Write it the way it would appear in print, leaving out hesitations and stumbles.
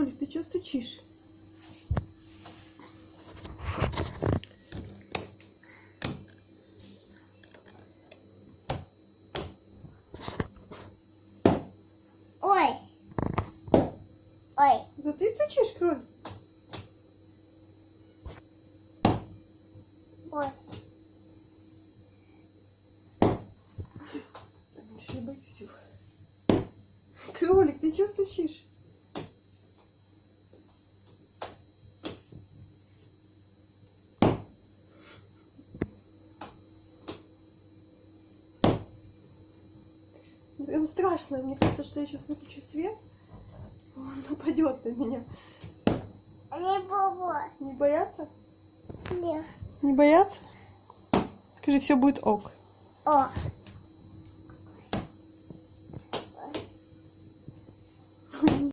Кролик, ты что стучишь? Ой. Ой. Это ты стучишь, кролик? Ой. Я боюсь его. Кролик, ты что стучишь? Прям страшно. Мне кажется, что я сейчас выключу свет. Он нападет на меня. Не буду. Не бояться? Не. Не бояться? Скажи, все будет ок. О.